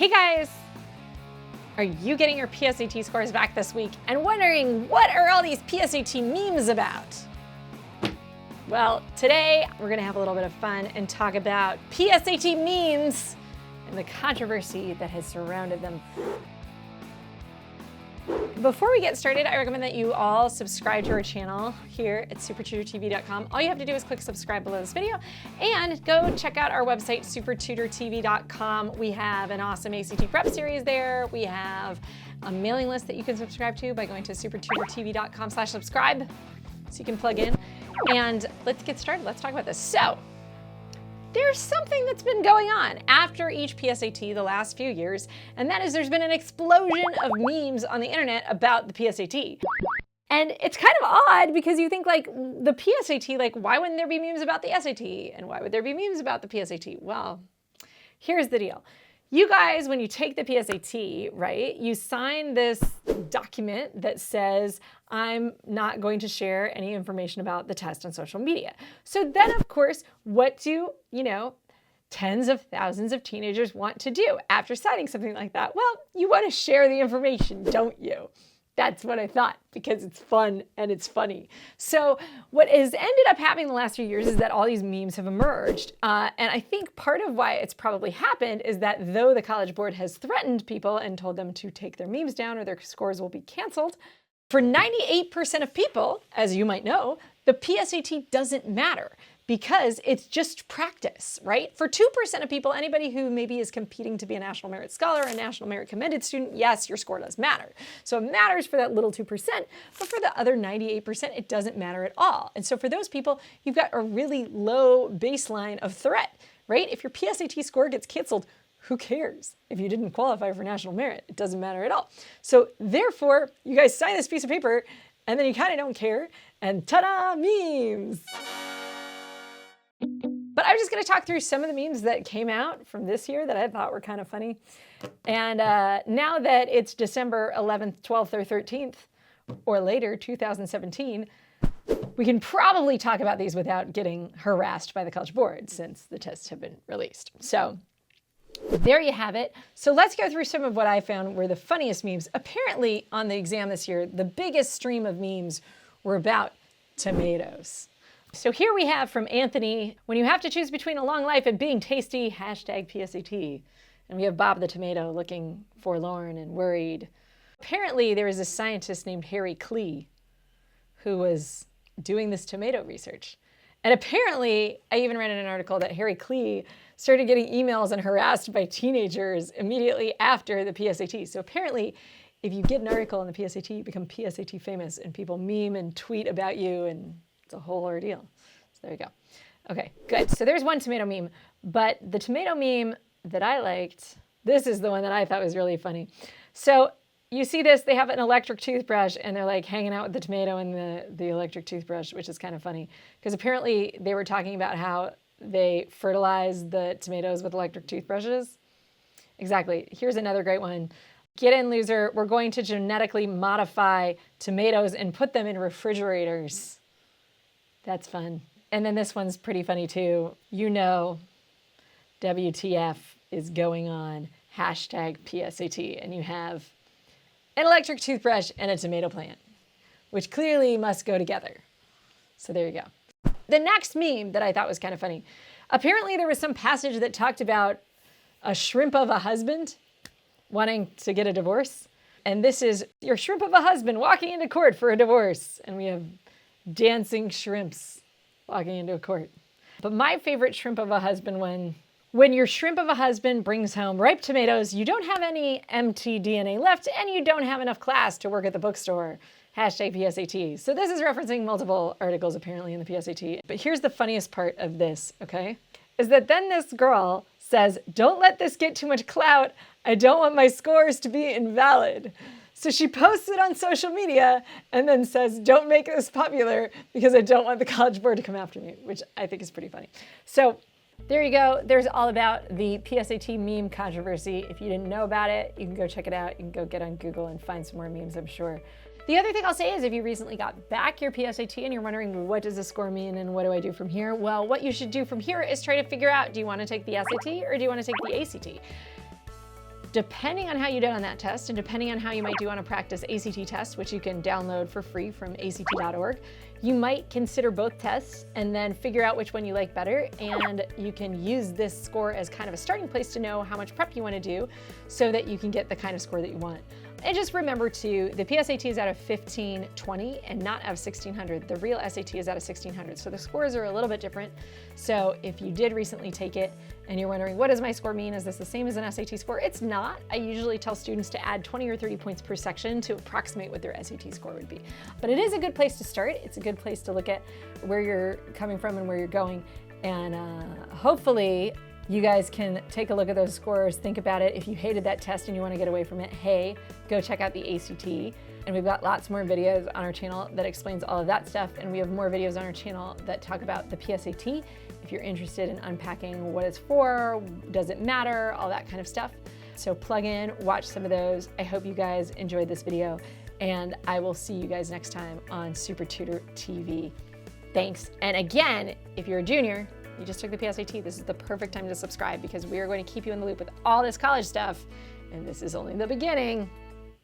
Hey guys! Are you getting your PSAT scores back this week and wondering what are all these PSAT memes about? Well, today we're gonna have a little bit of fun and talk about PSAT memes and the controversy that has surrounded them. Before we get started, I recommend that you all subscribe to our channel here at SupertutorTV.com. All you have to do is click subscribe below this video and go check out our website, SupertutorTV.com. We have an awesome ACT prep series there. We have a mailing list that you can subscribe to by going to SupertutorTV.com/subscribe so you can plug in. And let's get started. Let's talk about this. So, there's something that's been going on after each PSAT the last few years, and that is there's been an explosion of memes on the internet about the PSAT. And it's kind of odd because you think like the PSAT, like why wouldn't there be memes about the SAT? And why would there be memes about the PSAT? Well, here's the deal. You guys, when you take the PSAT, right, you sign this document that says, I'm not going to share any information about the test on social media. So then, of course, what do, tens of thousands of teenagers want to do after signing something like that? Well, you want to share the information, don't you? That's what I thought, because it's fun and it's funny. So what has ended up happening the last few years is that all these memes have emerged. And I think part of why it's probably happened is that though the College Board has threatened people and told them to take their memes down or their scores will be canceled, for 98% of people, as you might know, the PSAT doesn't matter because it's just practice, right? For 2% of people, anybody who maybe is competing to be a National Merit Scholar, a National Merit Commended student, yes, your score does matter. So it matters for that little 2%, but for the other 98%, it doesn't matter at all. And so for those people, you've got a really low baseline of threat, right? If your PSAT score gets canceled, who cares? If you didn't qualify for National Merit, it doesn't matter at all. So therefore, you guys sign this piece of paper and then you kind of don't care, and ta-da, memes. But I'm just going to talk through some of the memes that came out from this year that I thought were kind of funny. And now that it's December 11th, 12th, or 13th, or later, 2017, we can probably talk about these without getting harassed by the College Board since the tests have been released. So there you have it. So let's go through some of what I found were the funniest memes. Apparently on the exam this year, the biggest stream of memes were about tomatoes. So here we have from Anthony, when you have to choose between a long life and being tasty, hashtag PSAT. And we have Bob the Tomato looking forlorn and worried. Apparently there was a scientist named Harry Klee who was doing this tomato research. And apparently, I even read in an article that Harry Klee started getting emails and harassed by teenagers immediately after the PSAT. So apparently, if you get an article in the PSAT, you become PSAT famous and people meme and tweet about you and it's a whole ordeal. So there you go. Okay, good. So there's one tomato meme, but the tomato meme that I liked, this is the one that I thought was really funny. So you see this, they have an electric toothbrush and they're like hanging out with the tomato and the electric toothbrush, which is kind of funny because apparently they were talking about how they fertilize the tomatoes with electric toothbrushes. Exactly. Here's another great one. Get in, loser. We're going to genetically modify tomatoes and put them in refrigerators. That's fun. And then this one's pretty funny too. WTF is going on, hashtag PSAT. And you have an electric toothbrush and a tomato plant, which clearly must go together. So there you go. The next meme that I thought was kind of funny. Apparently there was some passage that talked about a shrimp of a husband wanting to get a divorce. And this is your shrimp of a husband walking into court for a divorce. And we have dancing shrimps walking into a court. But my favorite shrimp of a husband one, when your shrimp of a husband brings home ripe tomatoes, you don't have any mtDNA left and you don't have enough class to work at the bookstore. Hashtag PSAT. So this is referencing multiple articles apparently in the PSAT. But here's the funniest part of this, okay? Is that then this girl says, don't let this get too much clout. I don't want my scores to be invalid. So she posts it on social media and then says, don't make this popular because I don't want the College Board to come after me, which I think is pretty funny. So there you go. There's all about the PSAT meme controversy. If you didn't know about it, you can go check it out. You can go get on Google and find some more memes, I'm sure. The other thing I'll say is if you recently got back your PSAT and you're wondering what does the score mean and what do I do from here? Well, what you should do from here is try to figure out, do you want to take the SAT or do you want to take the ACT? Depending on how you did on that test and depending on how you might do on a practice ACT test, which you can download for free from ACT.org, you might consider both tests and then figure out which one you like better. And you can use this score as kind of a starting place to know how much prep you want to do so that you can get the kind of score that you want. And just remember too, the PSAT is out of 1520 and not out of 1600. The real SAT is out of 1600. So the scores are a little bit different. So if you did recently take it and you're wondering, what does my score mean? Is this the same as an SAT score? It's not. I usually tell students to add 20 or 30 points per section to approximate what their SAT score would be. But it is a good place to start. It's a good place to look at where you're coming from and where you're going. And hopefully, you guys can take a look at those scores, think about it. If you hated that test and you want to get away from it, hey, go check out the ACT. And we've got lots more videos on our channel that explains all of that stuff. And we have more videos on our channel that talk about the PSAT. If you're interested in unpacking what it's for, does it matter, all that kind of stuff. So plug in, watch some of those. I hope you guys enjoyed this video and I will see you guys next time on Super Tutor TV. Thanks. And again, if you're a junior, you just took the PSAT, this is the perfect time to subscribe because we are going to keep you in the loop with all this college stuff, and this is only the beginning.